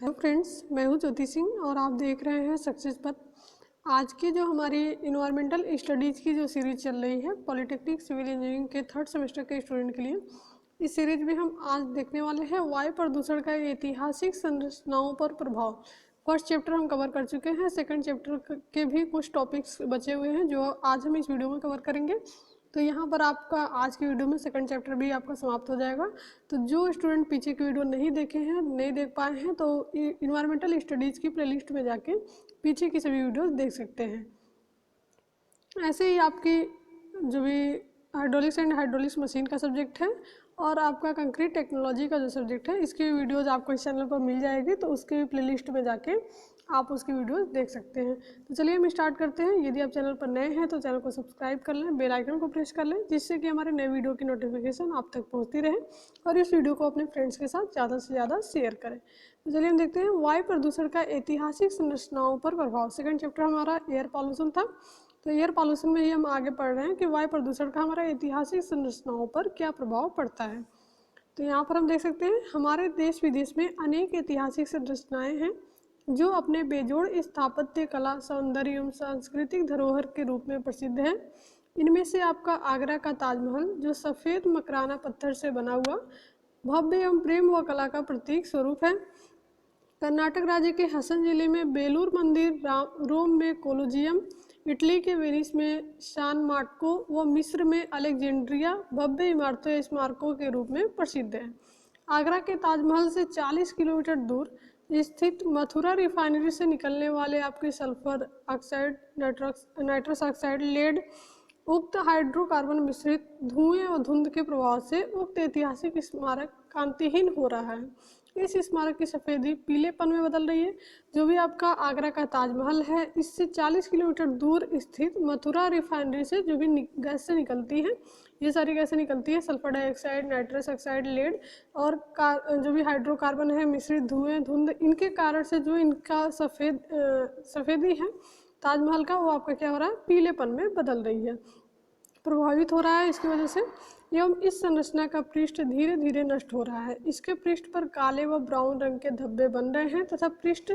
Hello friends, मैं हूं ज्योति सिंह और आप देख रहे हैं सक्सेस पथ। आज की जो हमारी इन्वायरमेंटल स्टडीज़ की जो सीरीज चल रही है पॉलिटेक्निक सिविल इंजीनियरिंग के थर्ड सेमेस्टर के स्टूडेंट के लिए, इस सीरीज में हम आज देखने वाले हैं वायु प्रदूषण का ऐतिहासिक संरचनाओं पर प्रभाव। फर्स्ट चैप्टर हम कवर कर चुके हैं, सेकंड चैप्टर के भी कुछ टॉपिक्स बचे हुए हैं जो आज हम इस वीडियो में कवर करेंगे। तो यहाँ पर आपका आज की वीडियो में सेकंड चैप्टर भी आपका समाप्त हो जाएगा। तो जो स्टूडेंट पीछे की वीडियो नहीं देखे हैं, नहीं देख पाए हैं, तो इन्वायरमेंटल स्टडीज़ की प्लेलिस्ट में जाके पीछे की सभी वीडियोस देख सकते हैं। ऐसे ही आपकी जो भी हाइड्रोलिक्स एंड हाइड्रोलिक्स मशीन का सब्जेक्ट है और आपका कंक्रीट टेक्नोलॉजी का जो सब्जेक्ट है, इसकी वीडियोज़ आपको इस चैनल पर मिल जाएगी, तो उसके प्लेलिस्ट में जाके आप उसकी वीडियोस देख सकते हैं। तो चलिए हम स्टार्ट करते हैं। यदि आप चैनल पर नए हैं तो चैनल को सब्सक्राइब कर लें, बेल आइकन को प्रेस कर लें, जिससे कि हमारे नए वीडियो की नोटिफिकेशन आप तक पहुंचती रहे और इस वीडियो को अपने फ्रेंड्स के साथ ज़्यादा से ज़्यादा शेयर करें। तो चलिए हम देखते हैं वायु प्रदूषण का ऐतिहासिक संरचनाओं पर प्रभाव। सेकंड चैप्टर हमारा एयर पॉल्यूशन था। तो एयर पॉल्यूशन में ही हम आगे पढ़ रहे हैं कि वायु प्रदूषण का हमारा ऐतिहासिक संरचनाओं पर क्या प्रभाव पड़ता है। तो यहाँ पर हम देख सकते हैं हमारे देश विदेश में अनेक ऐतिहासिक संरचनाएं हैं जो अपने बेजोड़ स्थापत्य कला, सौंदर्य एवं सांस्कृतिक धरोहर के रूप में प्रसिद्ध है। इनमें से आपका आगरा का ताजमहल, जो सफ़ेद मकराना पत्थर से बना हुआ भव्य एवं प्रेम व कला का प्रतीक स्वरूप है। कर्नाटक राज्य के हसन जिले में बेलूर मंदिर, रोम में कोलोजियम, इटली के वेनिस में सान मार्को व मिस्र में अलेक्जेंड्रिया भव्य इमारतों या स्मारकों के रूप में प्रसिद्ध है। आगरा के ताजमहल से 40 किलोमीटर दूर स्थित मथुरा रिफाइनरी से निकलने वाले आपके sulphur oxide, nitrous oxide, lead उक्त हाइड्रोकार्बन मिश्रित धुएं और धुंध के प्रभाव से उक्त ऐतिहासिक स्मारक कांतिहीन हो रहा है। इस स्मारक की सफ़ेदी पीलेपन में बदल रही है। जो भी आपका आगरा का ताजमहल है, इससे 40 किलोमीटर दूर स्थित मथुरा रिफाइनरी से जो भी गैस से निकलती हैं, ये सारी गैसें निकलती है, sulphur dioxide, nitrous oxide, lead और जो भी हाइड्रोकार्बन है, मिश्रित धुएं, धुंध, इनके कारण से जो इनका सफ़ेदी है ताजमहल का, वो आपका क्या हो रहा है, पीलेपन में बदल रही है, प्रभावित हो रहा है इसकी वजह से। एवं इस संरचना का पृष्ठ धीरे धीरे नष्ट हो रहा है। इसके पृष्ठ पर काले व ब्राउन रंग के धब्बे बन रहे हैं तथा पृष्ठ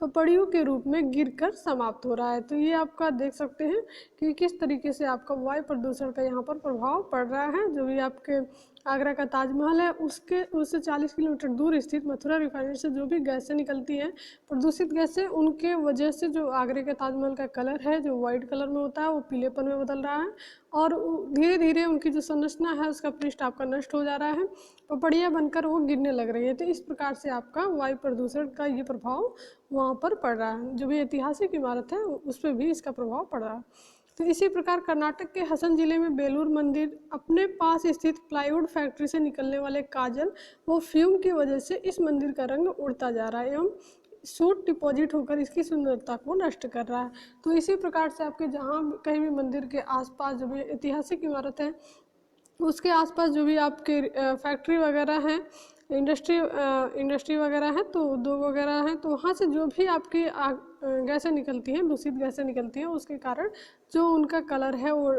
पपड़ियों के रूप में गिरकर समाप्त हो रहा है। तो ये आपका देख सकते हैं कि किस तरीके से आपका वायु प्रदूषण का यहाँ पर प्रभाव पड़ रहा है। जो भी आपके आगरा का ताजमहल है, उससे 40 किलोमीटर दूर स्थित मथुरा रिफाइनरी से जो भी गैसें निकलती हैं, प्रदूषित गैसें, उनके वजह से जो आगरे के ताजमहल का कलर है, जो वाइट कलर में होता है, वो पीलेपन में बदल रहा है और धीरे धीरे उनकी जो संरचना है उसका पृष्ठ आपका नष्ट हो जा रहा है, पपड़ियाँ बनकर वो गिरने लग रही है। तो इस प्रकार से आपका वायु प्रदूषण का ये प्रभाव वहाँ पर पड़ रहा है। जो भी ऐतिहासिक इमारत है उस पर भी इसका प्रभाव पड़ रहा है। तो इसी प्रकार कर्नाटक के हसन जिले में बेलूर मंदिर अपने पास स्थित प्लाईवुड फैक्ट्री से निकलने वाले काजल व फ्यूम की वजह से इस मंदिर का रंग उड़ता जा रहा है एवं सूट डिपॉजिट होकर इसकी सुंदरता को नष्ट कर रहा है। तो इसी प्रकार से आपके जहाँ कहीं भी मंदिर के आसपास जो भी ऐतिहासिक इमारत है, उसके आसपास जो भी आपके फैक्ट्री वगैरह हैं, इंडस्ट्री वगैरह है, तो उद्योग वगैरह हैं, तो वहाँ से जो भी आपकी गैसें निकलती हैं, दूषित गैसें निकलती हैं, उसके कारण जो उनका कलर है वो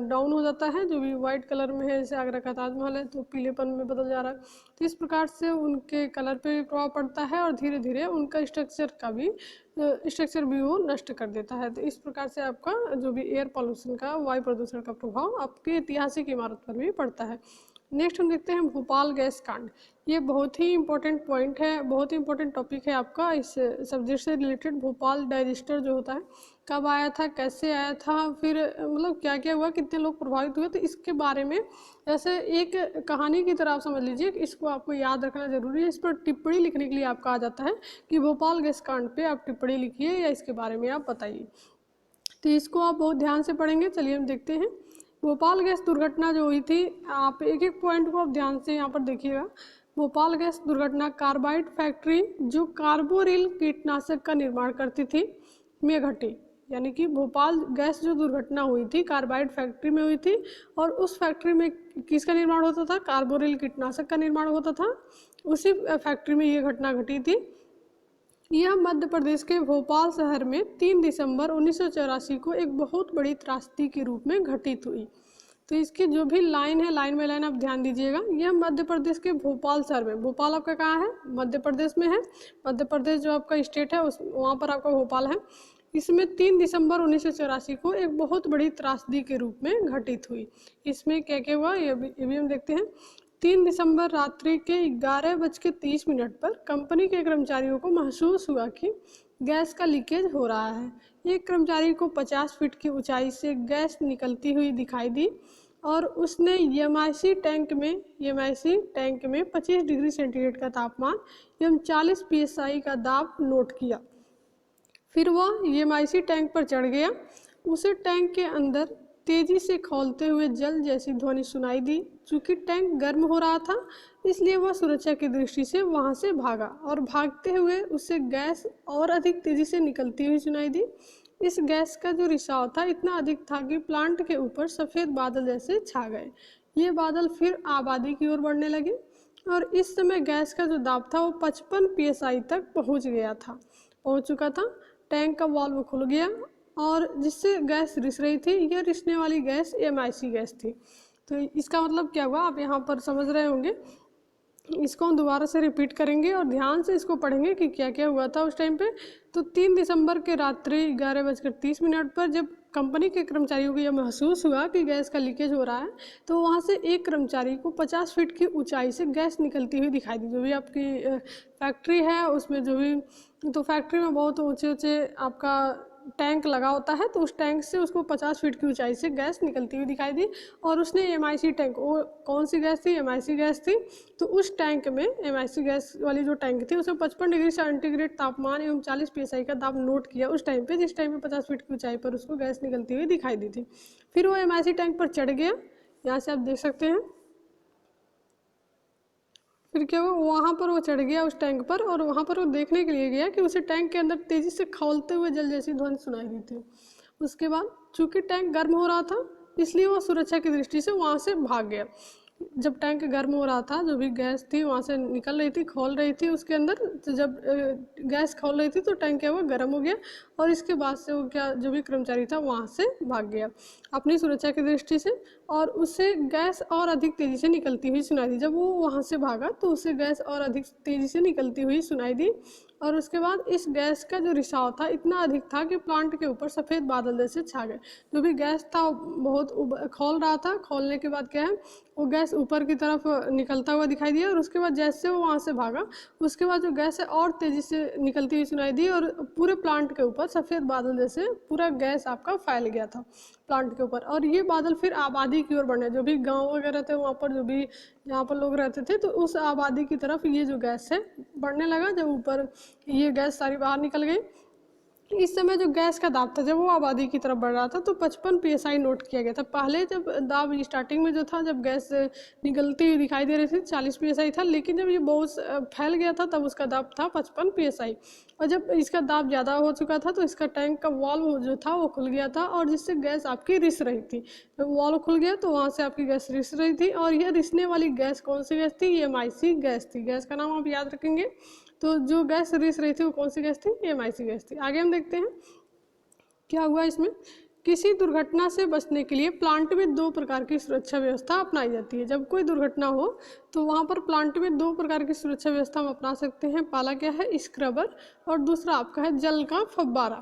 डाउन हो जाता है। जो भी वाइट कलर में है, जैसे आगरा का ताजमहल है, तो पीलेपन में बदल जा रहा है। तो इस प्रकार से उनके कलर पे भी प्रभाव पड़ता है और धीरे धीरे उनका स्ट्रक्चर भी वो नष्ट कर देता है। तो इस प्रकार से आपका जो भी एयर पॉल्यूशन का, वायु प्रदूषण का प्रभाव आपकी ऐतिहासिक इमारत पर भी पड़ता है। नेक्स्ट हम देखते हैं भोपाल गैस कांड। ये बहुत ही इंपॉर्टेंट पॉइंट है, बहुत ही इंपॉर्टेंट टॉपिक है आपका इस सब्जेक्ट से रिलेटेड। भोपाल डाइजेस्टर जो होता है, कब आया था, कैसे आया था, फिर मतलब क्या क्या हुआ, कितने लोग प्रभावित हुए, तो इसके बारे में जैसे एक कहानी की तरह आप समझ लीजिए कि इसको आपको याद रखना जरूरी है। इस पर टिप्पणी लिखने के लिए आपका आ जाता है कि भोपाल गैस कांड पे आप टिप्पणी लिखिए या इसके बारे में आप बताइए। तो इसको आप बहुत ध्यान से पढ़ेंगे। चलिए हम देखते हैं भोपाल गैस दुर्घटना जो हुई थी। आप एक एक पॉइंट को आप ध्यान से यहाँ पर देखिएगा। भोपाल गैस दुर्घटना कार्बाइड फैक्ट्री जो कार्बोरिल कीटनाशक का निर्माण करती थी में घटी। यानी कि भोपाल गैस जो दुर्घटना हुई थी कार्बाइड फैक्ट्री में हुई थी और उस फैक्ट्री में किसका निर्माण होता था, कार्बोरिल कीटनाशक का निर्माण होता था। उसी फैक्ट्री में ये घटना घटी थी। यह मध्य प्रदेश के भोपाल शहर में 3 दिसंबर 1984 को एक बहुत बड़ी त्रासदी के रूप में घटित हुई। तो इसकी जो भी लाइन है, लाइन बाय लाइन आप ध्यान दीजिएगा। यह मध्य प्रदेश के भोपाल शहर में, भोपाल आपका कहाँ है? मध्य प्रदेश में है। मध्य प्रदेश जो आपका स्टेट है उस वहाँ पर आपका भोपाल है। इसमें 3 दिसंबर 1984 को एक बहुत बड़ी त्रासदी के रूप में घटित हुई। इसमें क्या क्या हुआ ये भी हम देखते हैं। 3 दिसंबर रात्रि के 11:30 पर कंपनी के कर्मचारियों को महसूस हुआ कि गैस का लीकेज हो रहा है। एक कर्मचारी को 50 फीट की ऊंचाई से गैस निकलती हुई दिखाई दी और उसने एमआईसी टैंक में 25 डिग्री सेंटीग्रेड का तापमान एवं 40 psi का दाब नोट किया। फिर वह एमआईसी टैंक पर चढ़ गया। उसे टैंक के अंदर तेजी से खौलते हुए जल जैसी ध्वनि सुनाई दी। चूंकि टैंक गर्म हो रहा था इसलिए वह सुरक्षा की दृष्टि से वहां से भागा और भागते हुए उसे गैस और अधिक तेजी से निकलती हुई सुनाई दी। इस गैस का जो रिसाव था इतना अधिक था कि प्लांट के ऊपर सफ़ेद बादल जैसे छा गए। ये बादल फिर आबादी की ओर बढ़ने लगे और इस समय गैस का जो दाब था वो 55 psi तक पहुंच चुका था। टैंक का वाल्व खुल गया और जिससे गैस रिस रही थी, यह रिसने वाली गैस एमआईसी गैस थी। तो इसका मतलब क्या हुआ आप यहाँ पर समझ रहे होंगे। इसको हम दोबारा से रिपीट करेंगे और ध्यान से इसको पढ़ेंगे कि क्या क्या हुआ था उस टाइम पे। तो 3 दिसंबर के रात्रि 11:30 पर जब कंपनी के कर्मचारियों को यह महसूस हुआ कि गैस का लीकेज हो रहा है तो वहाँ से एक कर्मचारी को 50 फीट की ऊंचाई से गैस निकलती हुई दिखाई दी। जो भी आपकी फैक्ट्री है उसमें जो भी, तो फैक्ट्री में बहुत ऊंचे ऊंचे आपका टैंक लगा होता है, तो उस टैंक से उसको 50 फीट की ऊंचाई से गैस निकलती हुई दिखाई दी और उसने एमआईसी टैंक, वो कौन सी गैस थी? एमआईसी गैस थी। तो उस टैंक में, एमआईसी गैस वाली जो टैंक थी उसमें 55 डिग्री सेंटीग्रेड तापमान एवं 40 psi का दाब नोट किया उस टाइम पे, जिस टाइम पे 50 फीट की ऊंचाई पर उसको गैस निकलती हुई दिखाई दी थी। फिर वो एमआईसी टैंक पर चढ़ गया, यहाँ से आप देख सकते हैं। फिर क्या हुआ, वहाँ पर वो चढ़ गया उस टैंक पर और वहाँ पर वो देखने के लिए गया कि उसे टैंक के अंदर तेज़ी से खौलते हुए जल जैसी ध्वनि सुनाई दी थी। उसके बाद चूंकि टैंक गर्म हो रहा था इसलिए वो सुरक्षा की दृष्टि से वहाँ से भाग गया। जब टैंक गर्म हो रहा था, जो भी गैस थी वहाँ से निकल रही थी, खौल रही थी उसके अंदर, तो जब गैस खौल रही थी तो टैंक क्या हुआ, गर्म हो गया और इसके बाद से वो क्या, जो भी कर्मचारी था वहाँ से भाग गया अपनी सुरक्षा की दृष्टि से और उसे गैस और अधिक तेज़ी से निकलती हुई सुनाई दी। जब वो वहाँ से भागा तो उसे गैस और अधिक तेज़ी से निकलती हुई सुनाई दी और उसके बाद इस गैस का जो रिसाव था इतना अधिक था कि प्लांट के ऊपर सफ़ेद बादल जैसे छा गए। जो भी गैस था बहुत खौल रहा था, खौलने के बाद क्या है, वो गैस ऊपर की तरफ निकलता हुआ दिखाई दिया और उसके बाद जैसे वो वहाँ से भागा उसके बाद जो गैस है और तेज़ी से निकलती हुई सुनाई दी और पूरे प्लांट के ऊपर सफ़ेद बादल जैसे पूरा गैस आपका फैल गया था प्लांट के ऊपर। और ये बादल फिर आबादी की ओर बढ़ने, जो भी गांव वगैरह थे वहाँ पर, जो भी यहाँ पर लोग रहते थे, तो उस आबादी की तरफ ये जो गैस है बढ़ने लगा। जब ऊपर ये गैस सारी बाहर निकल गई, इस समय जो गैस का दाब था जब वो आबादी की तरफ बढ़ रहा था तो 55 psi नोट किया गया था। पहले जब दाब स्टार्टिंग में जो था, जब गैस निकलती हुई दिखाई दे रही थी 40 psi था, लेकिन जब ये बहुत फैल गया था तब उसका दाब था 55 psi। और जब इसका दाब ज़्यादा हो चुका था तो इसका टैंक का वाल्व जो था वो खुल गया था और जिससे गैस आपकी रिस रही थी। जब वाल्व खुल गया तो वहाँ से आपकी गैस रिस रही थी और यह रिसने वाली गैस कौन सी गैस थी? एमआईसी गैस थी। गैस का नाम आप याद रखेंगे। तो जो गैस रिस रही थी वो कौन सी गैस थी? एमआईसी गैस थी। आगे हम देखते हैं क्या हुआ इसमें। किसी दुर्घटना से बचने के लिए प्लांट में 2 प्रकार की सुरक्षा व्यवस्था अपनाई जाती है। जब कोई दुर्घटना हो तो वहाँ पर प्लांट में 2 प्रकार की सुरक्षा व्यवस्था हम अपना सकते हैं। पहला क्या है? स्क्रबर और दूसरा आपका है जल का फव्वारा।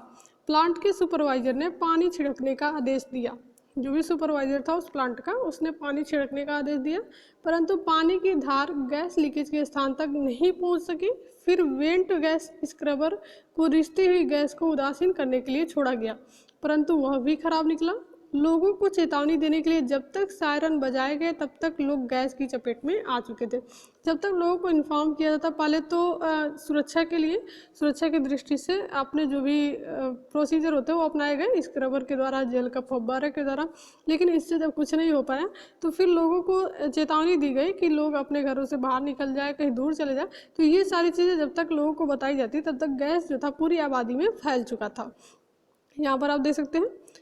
प्लांट के सुपरवाइजर ने पानी छिड़कने का आदेश दिया। जो भी सुपरवाइजर था उस प्लांट का, उसने पानी छिड़कने का आदेश दिया, परंतु पानी की धार गैस लीकेज के स्थान तक नहीं पहुंच सकी। फिर वेंट गैस स्क्रबर को रिसती हुई गैस को उदासीन करने के लिए छोड़ा गया, परंतु वह भी खराब निकला। लोगों को चेतावनी देने के लिए जब तक सायरन बजाए गए तब तक लोग गैस की चपेट में आ चुके थे। जब तक लोगों को इन्फॉर्म किया जाता, पहले तो सुरक्षा के लिए, सुरक्षा की दृष्टि से आपने जो भी प्रोसीजर होते हैं वो अपनाए गए, स्क्रबर के द्वारा, जेल का फव्वारे के द्वारा, लेकिन इससे जब कुछ नहीं हो पाया तो फिर लोगों को चेतावनी दी गई कि लोग अपने घरों से बाहर निकल जाए, कहीं दूर चले जाए। तो ये सारी चीज़ें जब तक लोगों को बताई जाती तब तक गैस जो था पूरी आबादी में फैल चुका था। यहाँ पर आप देख सकते हैं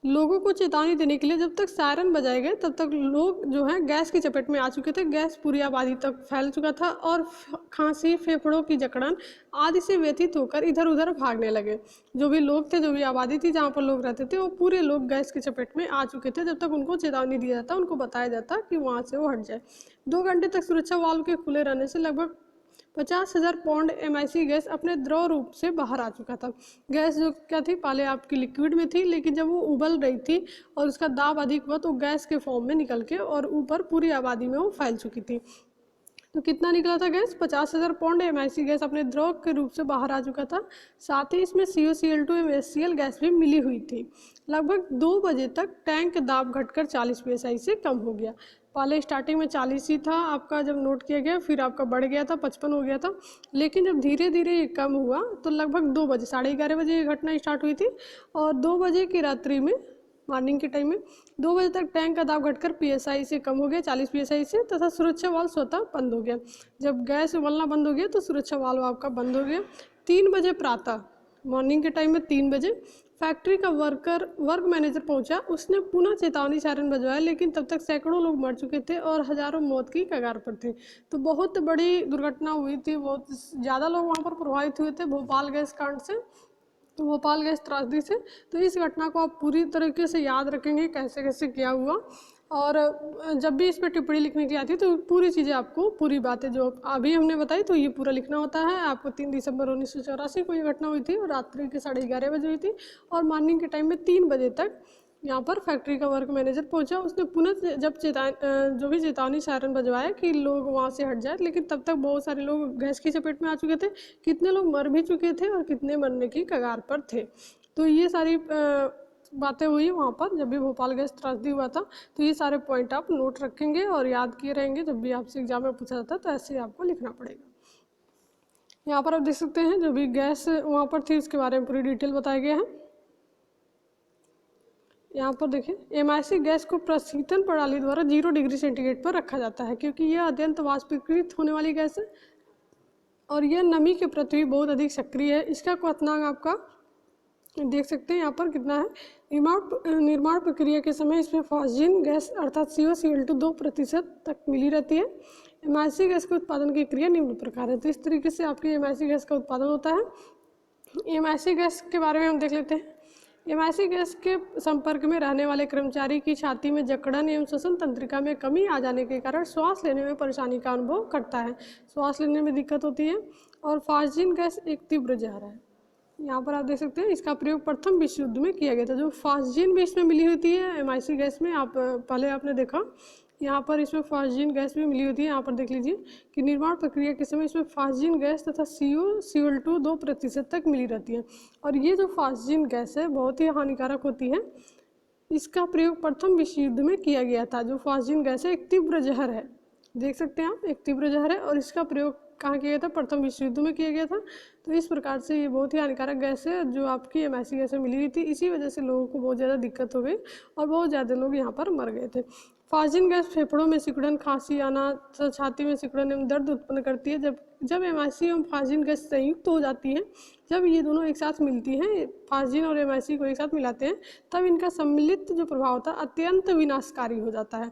लोगों को चेतावनी देने के लिए जब तक सायरन बजाए गए तब तक लोग जो है गैस की चपेट में आ चुके थे। गैस पूरी आबादी तक फैल चुका था और खांसी, फेफड़ों की जकड़न आदि से व्यथित होकर इधर उधर भागने लगे। जो भी लोग थे, जो भी आबादी थी जहाँ पर लोग रहते थे, वो पूरे लोग गैस की चपेट में आ चुके थे। जब तक उनको चेतावनी दिया जाता, उनको बताया जाता कि वहाँ से वो हट जाए। 2 घंटे तक सुरक्षा वाल्व के खुले रहने से लगभग 50,000 पौंड MIC गैस अपने द्रव रूप से बाहर आ चुका था। गैस जो क्या थी, पहले आपकी लिक्विड में थी, लेकिन जब वो उबल रही थी और उसका दाब अधिक हुआ तो गैस के फॉर्म में निकल के और ऊपर पूरी आबादी में वो फैल चुकी थी। तो कितना निकला था गैस? 50,000 पौंड MIC गैस अपने द्रव के रूप से बाहर आ चुका था। साथ ही इसमें COCl2 MSCl गैस भी मिली हुई थी। लगभग 2 बजे तक टैंक दाब घटकर 40 PSI से कम हो गया। पहले स्टार्टिंग में 40 ही था आपका जब नोट किया गया, फिर आपका बढ़ गया था, 55 हो गया था। लेकिन जब धीरे धीरे ये कम हुआ तो लगभग 2 बजे, 11:30 बजे ये घटना स्टार्ट हुई थी और 2 बजे की रात्रि में, मॉर्निंग के टाइम में 2 बजे तक टैंक का दाब घटकर PSI से कम हो गया, 40 PSI से, तथा सुरक्षा वाल्व स्वतः बंद हो गया। जब गैस उबलना बंद हो गया तो सुरक्षा वाल्व आपका बंद हो गया। 3 बजे प्रातः, मॉर्निंग के टाइम में 3 बजे फैक्ट्री का वर्क मैनेजर पहुंचा। उसने पुनः चेतावनी सायरन बजवाया, लेकिन तब तक सैकड़ों लोग मर चुके थे और हजारों मौत की कगार पर थे। तो बहुत बड़ी दुर्घटना हुई थी, बहुत ज़्यादा लोग वहाँ पर प्रभावित हुए थे भोपाल गैस कांड से, भोपाल गैस त्रासदी से। तो इस घटना को आप पूरी तरीके से याद रखेंगे कैसे कैसे क्या हुआ, और जब भी इस पर टिप्पणी लिखने की आती है तो पूरी चीज़ें आपको, पूरी बातें जो अभी हमने बताई तो ये पूरा लिखना होता है आपको। 3 दिसंबर 1984 को ये घटना हुई थी और रात्रि के 11:30 बजे हुई थी और मॉर्निंग के टाइम में 3 बजे तक यहाँ पर फैक्ट्री का वर्क मैनेजर पहुंचा। उसने पुनः जब जो भी चेतावनी सायरन बजवाया कि लोग वहाँ से हट जाए, लेकिन तब तक बहुत सारे लोग गैस की चपेट में आ चुके थे। कितने लोग मर भी चुके थे और कितने मरने की कगार पर थे। तो ये सारी बातें हुई वहाँ पर जब भी भोपाल गैस त्रासदी हुआ था। तो ये सारे पॉइंट आप नोट रखेंगे और याद किए रहेंगे। जब भी आपसे एग्जाम में पूछा जाता है तो ऐसे ही आपको लिखना पड़ेगा। यहाँ पर आप देख सकते हैं जो भी गैस वहाँ पर थी उसके बारे में पूरी डिटेल बताया गया है। यहाँ पर देखिए, MIC गैस को प्रशीतन प्रणाली द्वारा 0 डिग्री सेंटीग्रेड पर रखा जाता है, क्योंकि यह अत्यंत वाष्पीकृत होने वाली गैस है और यह नमी के प्रति बहुत अधिक सक्रिय है। इसका क्वथनांक आपका देख सकते हैं यहाँ पर कितना है। निर्माण प्रक्रिया के समय इसमें फॉस्जीन गैस अर्थात COCl2 2% तक मिली रहती है। MIC गैस के उत्पादन की क्रिया निम्न प्रकार है। तो इस तरीके से आपकी MIC गैस का उत्पादन होता है। MIC गैस के बारे में हम देख लेते हैं। MIC गैस के संपर्क में रहने वाले कर्मचारी की छाती में जकड़न एवं श्वसन तंत्रिका में कमी आ जाने के कारण श्वास लेने में परेशानी का अनुभव करता है, श्वास लेने में दिक्कत होती है। और फास्जीन गैस एक तीव्र जहर है। यहाँ पर आप देख सकते हैं इसका प्रयोग प्रथम विश्व युद्ध में किया गया था। जो फास्जीन भी इसमें मिली होती है MIC गैस में, आप पहले आपने देखा यहाँ पर इसमें फास्जीन गैस भी मिली होती है। यहाँ पर देख लीजिए कि निर्माण प्रक्रिया के समय इसमें फास्जीन गैस तथा COCl2 2% तक मिली रहती है। और ये जो फास्जीन गैस है बहुत ही हानिकारक होती है। इसका प्रयोग प्रथम विश्व युद्ध में किया गया था। जो फास्जीन गैस है एक तीव्र जहर है, देख सकते हैं आप, एक तीव्र जहर है और इसका प्रयोग कहाँ किया गया था? प्रथम विश्व युद्ध में किया गया था। तो इस प्रकार से ये बहुत ही हानिकारक गैस है जो आपकी MIC गैस में मिली हुई थी। इसी वजह से लोगों को बहुत ज़्यादा दिक्कत हो गई और बहुत ज़्यादा लोग यहाँ पर मर गए थे। फास्जीन गैस फेफड़ों में सिकुड़न, खांसी आना, छाती में सिकुड़न एवं दर्द उत्पन्न करती है। जब MIC एवं फास्जीन गैस संयुक्त हो जाती है, जब ये दोनों एक साथ मिलती हैं, फास्जीन और MIC को एक साथ मिलाते हैं, तब इनका सम्मिलित जो प्रभाव होता है अत्यंत विनाशकारी हो जाता है।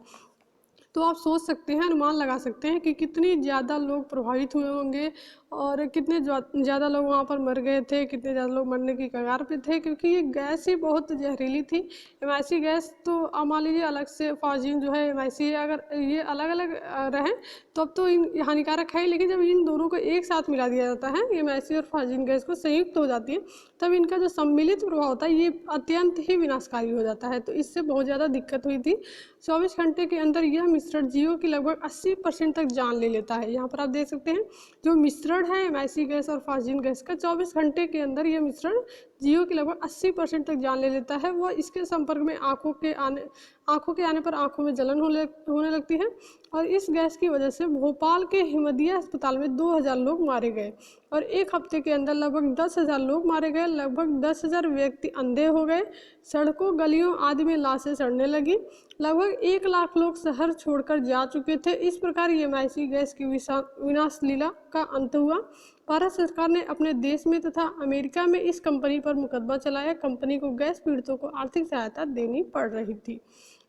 तो आप सोच सकते हैं, अनुमान लगा सकते हैं कि कितनी ज़्यादा लोग प्रभावित हुए होंगे और कितने ज़्यादा लोग वहाँ पर मर गए थे, कितने ज़्यादा लोग मरने की कगार पे थे, क्योंकि ये गैस ही बहुत जहरीली थी। MIC गैस तो मान लीजिए अलग से, फास्जीन जो है MIC है, अगर ये अलग अलग रहें तो अब तो इन हानिकारक है, लेकिन जब इन दोनों को एक साथ मिला दिया जाता है, MIC और फास्जीन गैस को संयुक्त हो जाती है, तब इनका जो सम्मिलित प्रभाव होता है ये अत्यंत ही विनाशकारी हो जाता है। तो इससे बहुत ज़्यादा दिक्कत हुई थी। 24 घंटे के अंदर यह मिश्रण जीवों की लगभग 80% तक जान ले लेता है। यहाँ पर आप देख सकते हैं जो मिश्रण है MIC गैस और फास्जीन गैस का, 24 घंटे के अंदर यह मिश्रण जीवों की लगभग 80% तक जान ले लेता है। वह इसके संपर्क में आँखों के आने पर आँखों में जलन होने लगती है। और इस गैस की वजह से भोपाल के हिमदिया अस्पताल में 2000 लोग मारे गए और 1 हफ्ते के अंदर लगभग 10,000 लोग मारे गए। लगभग 10,000 व्यक्ति अंधे हो गए। सड़कों, गलियों आदि में लाशें सड़ने लगी। लगभग 1 लाख लोग शहर छोड़कर जा चुके थे। इस प्रकार MIC गैस की विनाश लीला का अंत हुआ। भारत सरकार ने अपने देश में तथा अमेरिका में इस कंपनी पर मुकदमा चलाया। कंपनी को गैस पीड़ितों को आर्थिक सहायता देनी पड़ रही थी।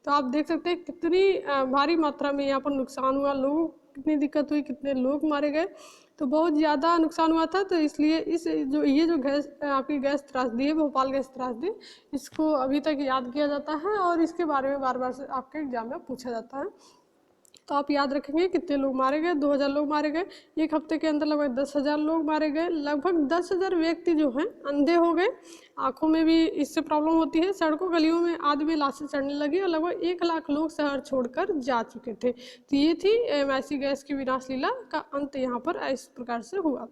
तो आप देख सकते हैं कितनी भारी मात्रा में यहाँ पर नुकसान हुआ, लोगों को कितनी दिक्कत हुई, कितने लोग मारे गए, तो बहुत ज़्यादा नुकसान हुआ था। तो इसलिए ये जो गैस आपकी गैस त्रासदी है, भोपाल गैस त्रासदी, इसको अभी तक याद किया जाता है और इसके बारे में बार बार से आपके एग्जाम में पूछा जाता है। तो आप याद रखेंगे कितने लोग मारे गए, 2000 लोग मारे गए। एक हफ्ते के अंदर लगभग 10,000 लोग मारे गए। लगभग 10,000 व्यक्ति जो हैं अंधे हो गए, आंखों में भी इससे प्रॉब्लम होती है। सड़कों गलियों में आदमी लाशें चढ़ने लगी और लगभग 1 लाख लोग शहर छोड़कर जा चुके थे। तो ये थी मैसी गैस की विनाश लीला का अंत यहाँ पर इस प्रकार से हुआ।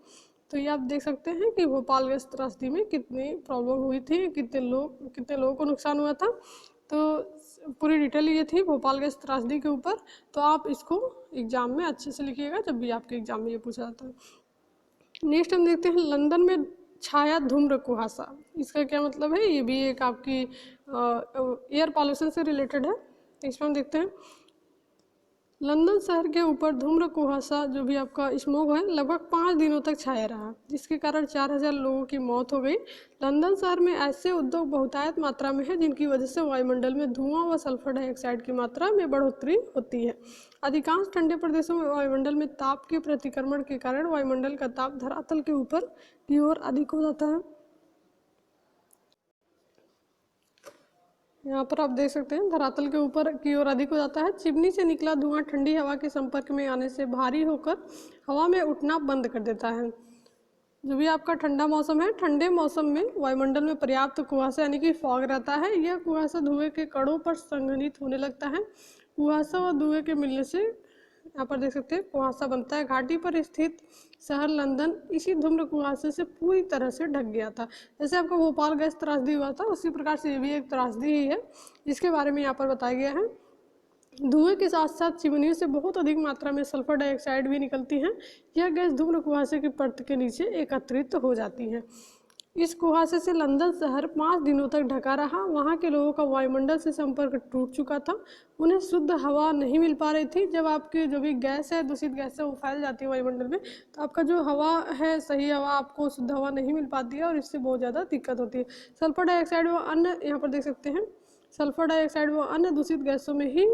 तो ये आप देख सकते हैं कि भोपाल गैस त्रासदी में कितनी प्रॉब्लम हुई थी, कितने लोगों को नुकसान हुआ था। तो पूरी डिटेल ये थी भोपाल गैस त्रासदी के ऊपर। तो आप इसको एग्जाम में अच्छे से लिखिएगा जब भी आपके एग्जाम में ये पूछा जाता है। नेक्स्ट हम देखते हैं लंदन में छाया धूम्र कुहासा। इसका क्या मतलब है? ये भी एक आपकी एयर पॉल्यूशन से रिलेटेड है। इसमें हम देखते हैं लंदन शहर के ऊपर धूम्र कुहासा जो भी आपका स्मोक है लगभग 5 दिनों तक छाया रहा, जिसके कारण 4000 लोगों की मौत हो गई। लंदन शहर में ऐसे उद्योग बहुतायत मात्रा में है जिनकी वजह से वायुमंडल में धुआं व सल्फर डाइऑक्साइड की मात्रा में बढ़ोतरी होती है। अधिकांश ठंडे प्रदेशों में वायुमंडल में ताप के प्रतिक्रमण के कारण वायुमंडल का ताप धरातल के ऊपर की ओर अधिक हो जाता है। यहाँ पर आप देख सकते हैं धरातल के ऊपर की ओर अधिक हो जाता है। चिमनी से निकला धुआं ठंडी हवा के संपर्क में आने से भारी होकर हवा में उठना बंद कर देता है। जो भी आपका ठंडा मौसम है, ठंडे मौसम में वायुमंडल में पर्याप्त कुहासा यानी कि फॉग रहता है। यह कुहासा धुएं के कणों पर संघनित होने लगता है। कुहासा और धुएं के मिलने से यहाँ पर देख सकते हैं कुहासा बनता है। घाटी पर स्थित शहर लंदन इसी धूम्र कुहासे से पूरी तरह से ढक गया था। जैसे आपका भोपाल गैस त्रासदी हुआ था, उसी प्रकार से ये भी एक त्रासदी ही है, जिसके बारे में यहाँ पर बताया गया है। धुएं के साथ साथ चिमनियों से बहुत अधिक मात्रा में सल्फर डाइऑक्साइड भी निकलती हैं। यह गैस धूम्र कुहासे की परत के नीचे एकत्रित हो जाती है। इस कुहासे से लंदन शहर 5 दिनों तक ढका रहा। वहाँ के लोगों का वायुमंडल से संपर्क टूट चुका था, उन्हें शुद्ध हवा नहीं मिल पा रही थी। जब आपकी जो भी गैस है, दूषित गैस है, वो फैल जाती है वायुमंडल में, तो आपका जो हवा है, सही हवा, आपको शुद्ध हवा नहीं मिल पाती है और इससे बहुत ज़्यादा दिक्कत होती है। सल्फर डाइऑक्साइड व अन्य, यहाँ पर देख सकते हैं, सल्फर डाइऑक्साइड व अन्य दूषित गैसों में ही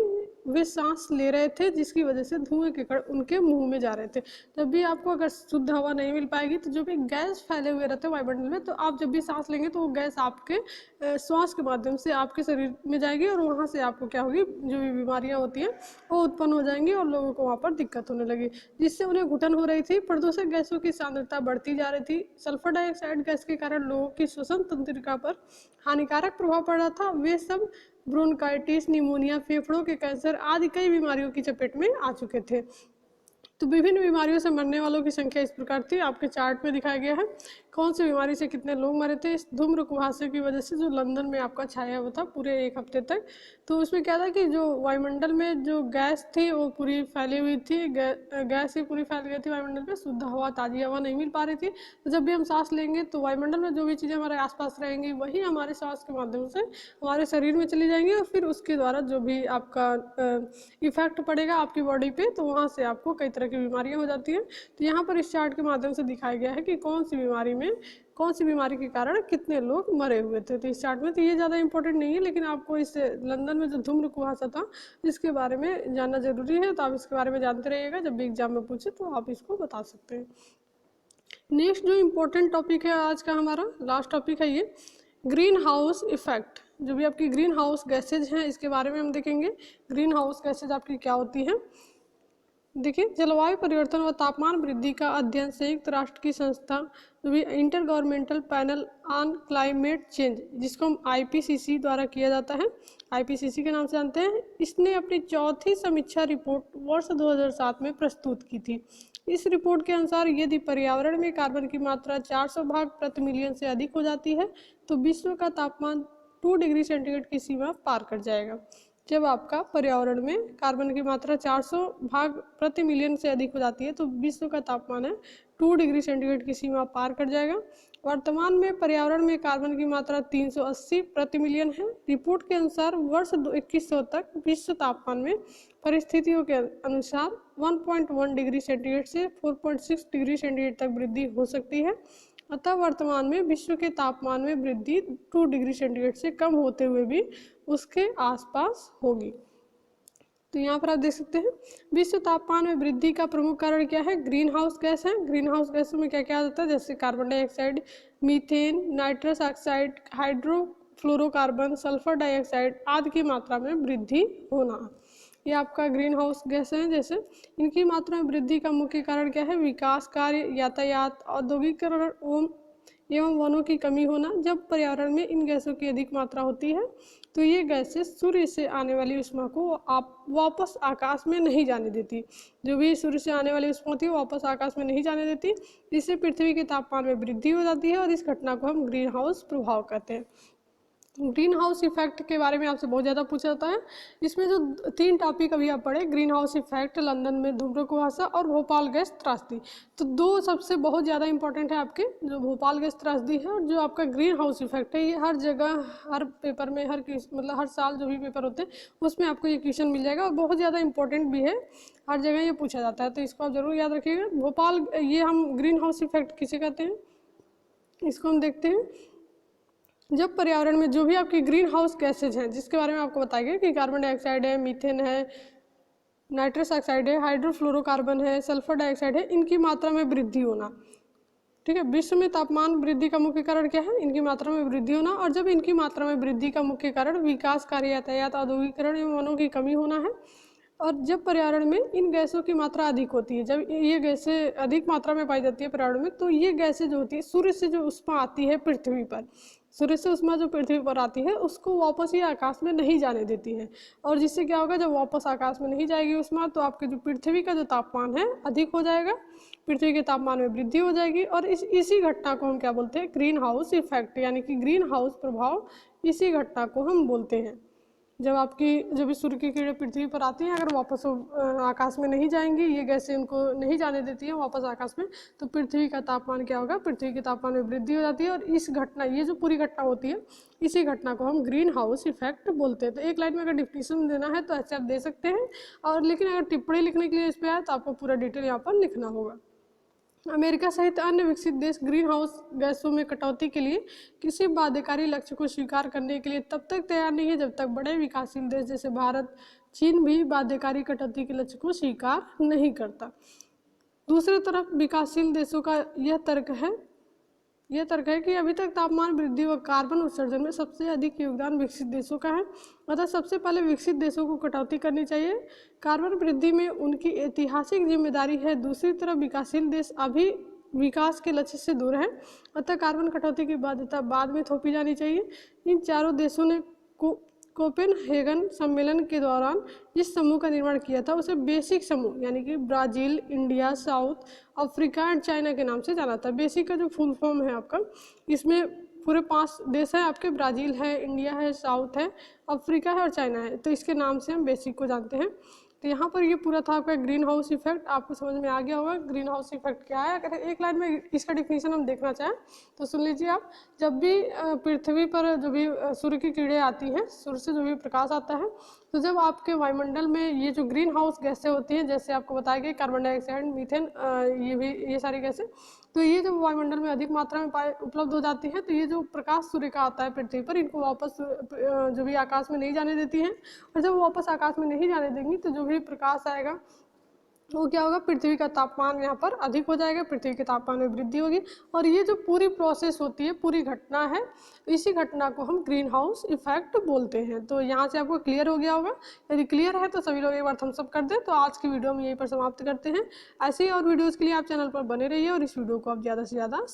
वे सांस ले रहे थे, जिसकी वजह से धुएं के कण उनके मुंह में जा रहे थे। जब भी आपको अगर शुद्ध हवा नहीं मिल पाएगी तो जो भी गैस फैले हुए रहते हैं वायुमंडल में, तो आप जब भी सांस लेंगे तो वो गैस आपके श्वास के माध्यम से आपके शरीर में जाएगी और वहाँ से आपको क्या होगी, जो भी बीमारियाँ होती हैं वो उत्पन्न हो जाएंगी और लोगों को वहाँ पर दिक्कत होने लगी, जिससे उन्हें घुटन हो रही थी। प्रदूषक गैसों की सांद्रता बढ़ती जा रही थी। सल्फर डाइऑक्साइड गैस के कारण लोगों की श्वसन तंत्रिका पर हानिकारक प्रभाव पड़ रहा था। वे सब ब्रोंकाइटिस, निमोनिया, फेफड़ों के कैंसर आदि कई बीमारियों की चपेट में आ चुके थे। तो विभिन्न बीमारियों से मरने वालों की संख्या इस प्रकार थी, आपके चार्ट में दिखाया गया है कौन सी बीमारी से कितने लोग मरे थे इस धूम्र कुहासे की वजह से, जो लंदन में आपका छाया हुआ था पूरे 1 हफ्ते तक। तो उसमें क्या था कि जो वायुमंडल में जो गैस थी वो पूरी फैली हुई थी, गैस ही पूरी फैल गई थी वायुमंडल में, शुद्ध हवा, ताज़ी हवा नहीं मिल पा रही थी। तो जब भी हम सांस लेंगे तो वायुमंडल में जो भी चीज़ें हमारे आसपास रहेंगी वही हमारे सांस के माध्यम से हमारे शरीर में चली जाएंगी और फिर उसके द्वारा जो भी आपका इफेक्ट पड़ेगा आपकी बॉडी पे, तो वहाँ से आपको कई तरह की बीमारियाँ हो जाती हैं। तो यहाँ पर इस चार्ट के माध्यम से दिखाया गया है कि कौन सी बीमारी के कारण कितने लोग मरे हुए थे। तो इस चार्ट में तो ये ज़्यादा इंपॉर्टेंट नहीं है, लेकिन आपको इस लंदन में जो धूम्र कुहासा था इसके बारे में जानना जरूरी है। तो आप इसके बारे में जानते रहिएगा, जब भी एग्जाम में पूछे तो आप इसको बता सकते हैं। नेक्स्ट जो इम्पोर्टेंट टॉपिक है आज का, हमारा लास्ट टॉपिक है ये ग्रीन हाउस इफेक्ट। जो भी आपकी ग्रीन हाउस गैसेज हैं इसके बारे में हम देखेंगे। ग्रीन हाउस गैसेज आपकी क्या होती हैं? देखिए, जलवायु परिवर्तन व तापमान वृद्धि का अध्ययन संयुक्त राष्ट्र की संस्था जो भी inter governmental panel on climate change, जिसको हम IPCC द्वारा किया जाता है, IPCC के नाम से जानते हैं, इसने अपनी 4थी समीक्षा रिपोर्ट वर्ष 2007 में प्रस्तुत की थी। इस रिपोर्ट के अनुसार यदि पर्यावरण में कार्बन की मात्रा 400 भाग प्रति मिलियन से अधिक हो जाती है तो विश्व का तापमान 2 डिग्री सेंटीग्रेड की सीमा पार कर जाएगा। जब आपका पर्यावरण में कार्बन की मात्रा 400 भाग प्रति मिलियन से अधिक हो जाती है तो विश्व का तापमान है 2 डिग्री सेंटीग्रेड की सीमा पार कर जाएगा। वर्तमान में पर्यावरण में कार्बन की मात्रा 380 प्रति मिलियन है। रिपोर्ट के अनुसार वर्ष 2100 तक विश्व तापमान में परिस्थितियों के अनुसार 1.1 डिग्री सेंटीग्रेड से 4.6 डिग्री सेंटीग्रेड तक वृद्धि हो सकती है। अतः वर्तमान में विश्व के तापमान में वृद्धि 2 डिग्री सेंटीग्रेड से कम होते हुए भी उसके आसपास होगी। तो यहाँ पर आप देख सकते हैं विश्व तापमान में वृद्धि का प्रमुख कारण क्या है, ग्रीन हाउस गैस है। ग्रीन हाउस गैसों में क्या क्या आ जाता है, जैसे carbon dioxide, methane, nitrous oxide, hydrofluorocarbon, sulphur dioxide आदि की मात्रा में वृद्धि होना, ये आपका ग्रीन हाउस गैस है। जैसे इनकी मात्रा में वृद्धि का मुख्य कारण क्या है, विकास कार्य, यातायात, औद्योगिकरण एवं वनों की कमी होना। जब पर्यावरण में इन गैसों की अधिक मात्रा होती है तो ये गैसें सूर्य से आने वाली ऊष्मा को आप वापस आकाश में नहीं जाने देती। जो भी सूर्य से आने वाली ऊष्मा होती है वापस आकाश में नहीं जाने देती, इससे पृथ्वी के तापमान में वृद्धि हो जाती है और इस घटना को हम ग्रीन हाउस प्रभाव कहते हैं। ग्रीन हाउस इफेक्ट के बारे में आपसे बहुत ज़्यादा पूछा जाता है। इसमें जो 3 टॉपिक अभी आप पढ़े, ग्रीन हाउस इफेक्ट, लंदन में धूम्र कुहासा और भोपाल गैस त्रासदी, तो 2 सबसे बहुत ज़्यादा इंपॉर्टेंट है आपके, जो भोपाल गैस त्रासदी है और जो आपका ग्रीन हाउस इफेक्ट है। ये हर जगह, हर पेपर में, मतलब हर साल जो भी पेपर होते हैं उसमें आपको ये क्वेश्चन मिल जाएगा और बहुत ज़्यादा इंपॉर्टेंट भी है, हर जगह ये पूछा जाता है, तो इसको आप जरूर याद रखिएगा। भोपाल, ये हम ग्रीन हाउस इफेक्ट किसे कहते हैं, इसको हम देखते हैं। जब पर्यावरण में जो भी आपकी ग्रीन हाउस गैसेज हैं, जिसके बारे में आपको बताया गया कि कार्बन डाइऑक्साइड है, मीथेन है, नाइट्रस ऑक्साइड है, हाइड्रोफ्लोरोकार्बन है, सल्फर डाइऑक्साइड है, इनकी मात्रा में वृद्धि होना, ठीक है। विश्व में तापमान वृद्धि का मुख्य कारण क्या है, इनकी मात्रा में वृद्धि होना। और जब इनकी मात्रा में वृद्धि का मुख्य कारण विकास कार्य, यातायात, औद्योगिकरण एवं वनों की कमी होना है। और जब पर्यावरण में इन गैसों की मात्रा अधिक होती है, जब ये गैसें अधिक मात्रा में पाई जाती है पर्यावरण में, तो ये गैसें जो होती है सूर्य से जो ऊष्मा आती है पृथ्वी पर, सूर्य से ऊष्मा जो पृथ्वी पर आती है उसको वापस ये आकाश में नहीं जाने देती है। और जिससे क्या होगा, जब वापस आकाश में नहीं जाएगी ऊष्मा तो आपके जो पृथ्वी का जो तापमान है अधिक हो जाएगा, पृथ्वी के तापमान में वृद्धि हो जाएगी। और इसी घटना को हम क्या बोलते हैं, ग्रीन हाउस इफेक्ट, यानी कि ग्रीन हाउस प्रभाव, इसी घटना को हम बोलते हैं। जब भी सूर्य की किरणें पृथ्वी पर आती हैं, अगर वापस आकाश में नहीं जाएंगी, ये गैसें उनको नहीं जाने देती हैं वापस आकाश में, तो पृथ्वी का तापमान क्या होगा, पृथ्वी के तापमान में वृद्धि हो जाती है। और इस घटना, ये जो पूरी घटना होती है, इसी घटना को हम ग्रीन हाउस इफेक्ट बोलते हैं। तो एक लाइन में अगर डिफिनेशन देना है तो ऐसे आप दे सकते हैं, और लेकिन अगर टिप्पणी लिखने के लिए इस पर आए तो आपको पूरा डिटेल यहाँ पर लिखना होगा। अमेरिका सहित अन्य विकसित देश ग्रीन हाउस गैसों में कटौती के लिए किसी बाध्यकारी लक्ष्य को स्वीकार करने के लिए तब तक तैयार नहीं है जब तक बड़े विकासशील देश जैसे भारत, चीन भी बाध्यकारी कटौती के लक्ष्य को स्वीकार नहीं करता। दूसरी तरफ विकासशील देशों का यह तर्क है कि अभी तक तापमान वृद्धि व कार्बन उत्सर्जन में सबसे अधिक योगदान विकसित देशों का है, अतः सबसे पहले विकसित देशों को कटौती करनी चाहिए। कार्बन वृद्धि में उनकी ऐतिहासिक जिम्मेदारी है। दूसरी तरफ विकासशील देश अभी विकास के लक्ष्य से दूर है, अतः कार्बन कटौती की बाध्यता बाद में थोपी जानी चाहिए। इन चारों देशों ने कोपेनहेगन सम्मेलन के दौरान जिस समूह का निर्माण किया था उसे बेसिक समूह, यानी कि Brazil, India, south Africa and China के नाम से जाना था। बेसिक का जो फुल फॉर्म है आपका, इसमें पूरे 5 देश हैं आपके, ब्राज़ील है, इंडिया है, साउथ है, अफ्रीका है और चाइना है, तो इसके नाम से हम बेसिक को जानते हैं। तो यहाँ पर ये पूरा था आपका ग्रीन हाउस इफेक्ट, आपको समझ में आ गया होगा ग्रीन हाउस इफेक्ट क्या है। अगर एक लाइन में इसका डिफिनीशन हम देखना चाहें तो सुन लीजिए आप। जब भी पृथ्वी पर जो भी सूर्य की किरणें आती हैं, सूर्य से जो भी प्रकाश आता है, तो जब आपके वायुमंडल में ये जो ग्रीन हाउस गैसें होती हैं, जैसे आपको बताया गया कार्बन डाइऑक्साइड, मीथेन, ये सारी गैसें, तो ये जब वायुमंडल में अधिक मात्रा में उपलब्ध हो जाती हैं, तो ये जो प्रकाश सूर्य का आता है पृथ्वी पर, इनको वापस जो भी आकाश में नहीं जाने देती हैं। और जब वापस आकाश में नहीं जाने देंगी तो जो भी प्रकाश आएगा वो क्या होगा, पृथ्वी का तापमान यहाँ पर अधिक हो जाएगा, पृथ्वी के तापमान में वृद्धि होगी। और ये जो पूरी प्रोसेस होती है, पूरी घटना है, इसी घटना को हम ग्रीन हाउस इफेक्ट बोलते हैं। तो यहाँ से आपको क्लियर हो गया होगा। यदि क्लियर है तो सभी लोग एक बार थम्स अप कर दें। तो आज की वीडियो हम यहीं पर समाप्त करते हैं। ऐसे ही और वीडियोज़ के लिए आप चैनल पर बने रहिए और इस वीडियो को आप ज़्यादा से ज़्यादा